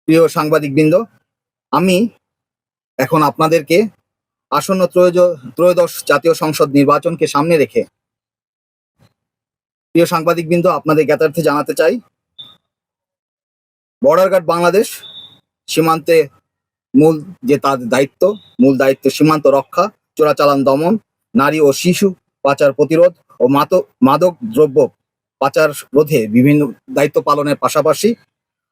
প্রিয় সাংবাদিকবৃন্দ, আমি এখন আপনাদেরকে আসন্ন ত্রয়োদশ জাতীয় সংসদ নির্বাচনকে সামনে রেখে প্রিয় সাংবাদিকবৃন্দ আপনাদের জ্ঞাতার্থে জানাতে চাই, বর্ডার গার্ড বাংলাদেশ সীমান্তে তাদের মূল দায়িত্ব সীমান্ত রক্ষা, চোরাচালান দমন, নারী ও শিশু পাচার প্রতিরোধ ও মাদক দ্রব্য পাচার রোধে বিভিন্ন দায়িত্ব পালনের পাশাপাশি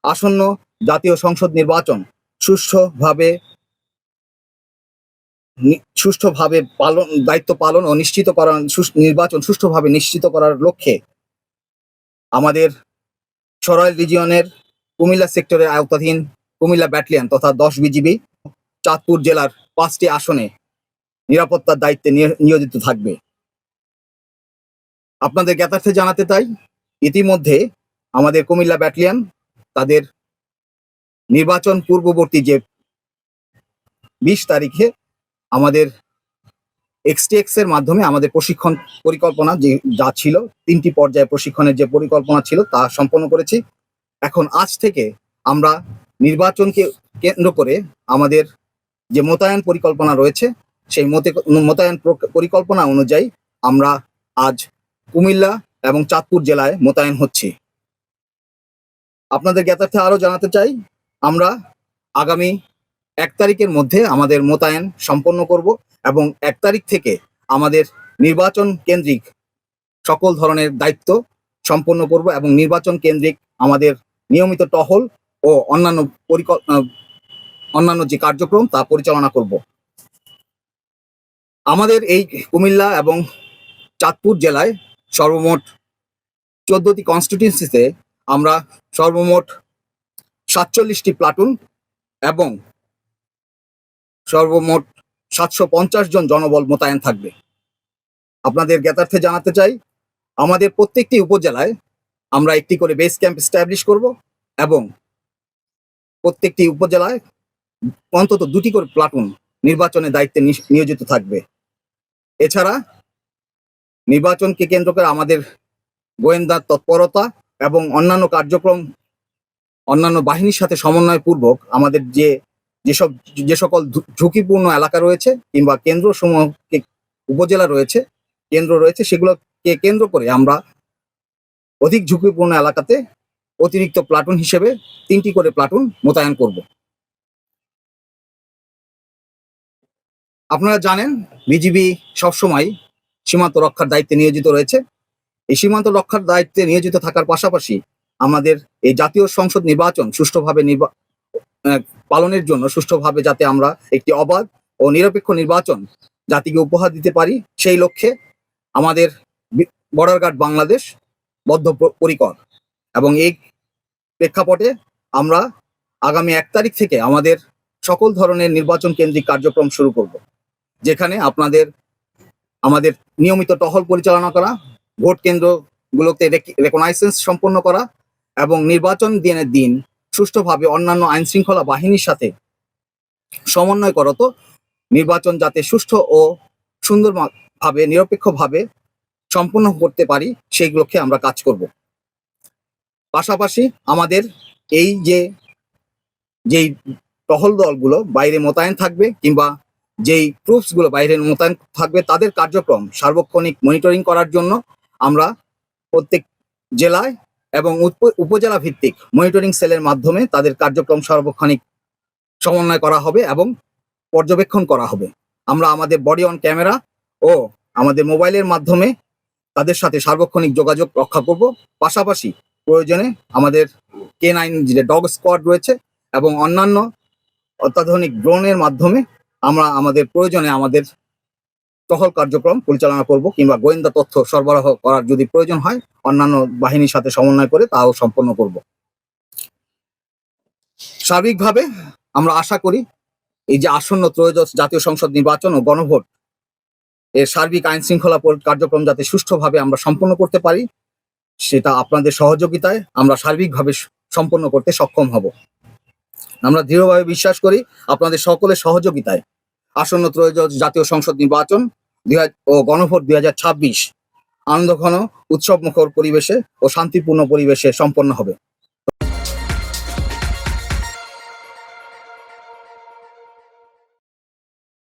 আসন্ন জাতীয় সংসদ নির্বাচন সুষ্ঠুভাবে দায়িত্ব পালন ও নির্বাচন সুষ্ঠুভাবে নিশ্চিত করার লক্ষ্যে আমাদের সরাইল রিজিয়নের কুমিল্লা সেক্টরের আওতাধীন কুমিল্লা ব্যাটালিয়ন তথা 10 বিজিবি চাঁদপুর জেলার 5টি আসনে নিরাপত্তার দায়িত্বে নিয়োজিত থাকবে। আপনাদের জ্ঞাতার্থে জানাতে চাই, ইতিমধ্যে আমাদের কুমিল্লা ব্যাটালিয়ন তাদের নির্বাচন পূর্ববর্তী যে 20 তারিখে আমাদের এক্সটিএক্স এর মাধ্যমে আমাদের প্রশিক্ষণ পরিকল্পনা যা ছিল 3টি পর্যায়ে প্রশিক্ষণের যে পরিকল্পনা ছিল তা সম্পন্ন করেছি। এখন আজ থেকে আমরা নির্বাচনকে কেন্দ্র করে আমাদের যে মোতায়েন পরিকল্পনা রয়েছে সেই মোতায়েন পরিকল্পনা অনুযায়ী আমরা আজ কুমিল্লা এবং চাঁদপুর জেলায় মোতায়েন হচ্ছি। আপনাদের জ্ঞাতার্থে আরো জানাতে চাই, আমরা আগামী 1 তারিখের মধ্যে আমাদের মোতায়েন সম্পন্ন করব এবং 1 তারিখ থেকে আমাদের নির্বাচন কেন্দ্রিক সকল ধরনের দায়িত্ব সম্পন্ন করব এবং নির্বাচন কেন্দ্রিক আমাদের নিয়মিত টহল ও অন্যান্য যে কার্যক্রম তা পরিচালনা করব। আমাদের এই কুমিল্লা এবং চাঁদপুর জেলায় সর্বমোট 14টি কনস্টিটিউয়েন্সিতে আমরা সর্বমোট 47টি প্লাটুন এবং সর্বমোট 750 জন জনবল মোতায়েন থাকবে। আপনাদের জ্ঞাতার্থে জানাতে চাই, আমাদের প্রত্যেকটি উপজেলায় আমরা একটি করে বেস ক্যাম্প এস্টাবলিশ করব এবং প্রত্যেকটি উপজেলায় অন্তত 2টি করে প্লাটুন নির্বাচনের দায়িত্বে নিয়োজিত থাকবে। এছাড়া নির্বাচনকে কেন্দ্র করে আমাদের গোয়েন্দা তৎপরতা এবং অন্যান্য কার্যক্রম অন্যান্য বাহিনীর সাথে সমন্বয়পূর্বক আমাদের যে সকল ঝুঁকিপূর্ণ এলাকা রয়েছে কিংবা উপজেলা রয়েছে, কেন্দ্র রয়েছে, সেগুলোকে কেন্দ্র করে আমরা অধিক ঝুঁকিপূর্ণ এলাকাতে অতিরিক্ত প্লাটুন হিসেবে 3টি করে প্লাটুন মোতায়েন করব। আপনারা জানেন, বিজিবি সবসময় সীমান্ত রক্ষার দায়িত্বে নিয়োজিত রয়েছে। এই সীমান্ত রক্ষার দায়িত্বে নিয়োজিত থাকার পাশাপাশি আমাদের এই জাতীয় সংসদ নির্বাচন সুষ্ঠুভাবে পালনের জন্য সুষ্ঠুভাবে যাতে আমরা একটি অবাধ ও নিরপেক্ষ নির্বাচন জাতিকে উপহার দিতে পারি, সেই লক্ষ্যে আমাদের বর্ডার গার্ড বাংলাদেশ বদ্ধপরিকর এবং এই প্রেক্ষাপটে আমরা আগামী 1 তারিখ থেকে আমাদের সকল ধরনের নির্বাচন কেন্দ্রিক কার্যক্রম শুরু করব, যেখানে আমাদের নিয়মিত টহল পরিচালনা করা, ভোট কেন্দ্রগুলোতে রেকগনাইজেন্স সম্পন্ন করা এবং নির্বাচন দিনের দিন সুষ্ঠুভাবে অন্যান্য আইন শৃঙ্খলা বাহিনীর সাথে সমন্বয় করত নির্বাচন যাতে সুষ্ঠু ও সুন্দরভাবে নিরপেক্ষভাবে সম্পন্ন করতে পারি, সেই লক্ষ্যে আমরা কাজ করব। পাশাপাশি আমাদের এই যেই টহল দলগুলো বাইরে মোতায়েন থাকবে কিংবা যেই ট্রুপসগুলো বাইরে মোতায়েন থাকবে, তাদের কার্যক্রম সার্বক্ষণিক মনিটরিং করার জন্য আমরা প্রত্যেক জেলায় এবং উপজেলা ভিত্তিক মনিটরিং সেলের মাধ্যমে তাদের কার্যক্রম সার্বক্ষণিক সমন্বয় করা হবে এবং পর্যবেক্ষণ করা হবে। আমরা আমাদের বডি অন ক্যামেরা ও আমাদের মোবাইলের মাধ্যমে তাদের সাথে সার্বক্ষণিক যোগাযোগ রক্ষা করব। পাশাপাশি প্রয়োজনে আমাদের K9 যে ডগ স্কোয়াড রয়েছে এবং অন্যান্য অত্যাধুনিক ড্রোনের মাধ্যমে আমরা প্রয়োজনে আমাদের টহল কার্যক্রম পরিচালনা করব কিংবা গোয়েন্দা তথ্য সরবরাহ করার যদি প্রয়োজন হয় অন্যান্য বাহিনীর সাথে সমন্বয় করে তাও সম্পন্ন করব। সার্বিকভাবে আমরা আশা করি এই যে আসন্ন ত্রয়োদশ জাতীয় সংসদ নির্বাচন ও গণভোট এর সার্বিক আইন শৃঙ্খলা কার্যক্রম যাতে সুষ্ঠুভাবে আমরা সম্পন্ন করতে পারি, সেটা আপনাদের সহযোগিতায় আমরা সার্বিকভাবে সম্পন্ন করতে সক্ষম হব। আমরা দৃঢ়ভাবে বিশ্বাস করি আপনাদের সকলের সহযোগিতায় আসন্ন ত্রয়োদশ জাতীয় সংসদ নির্বাচন ও গণভোট 2026 আনন্দঘন উৎসবমুখর পরিবেশে ও শান্তিপূর্ণ পরিবেশে সম্পন্ন হবে।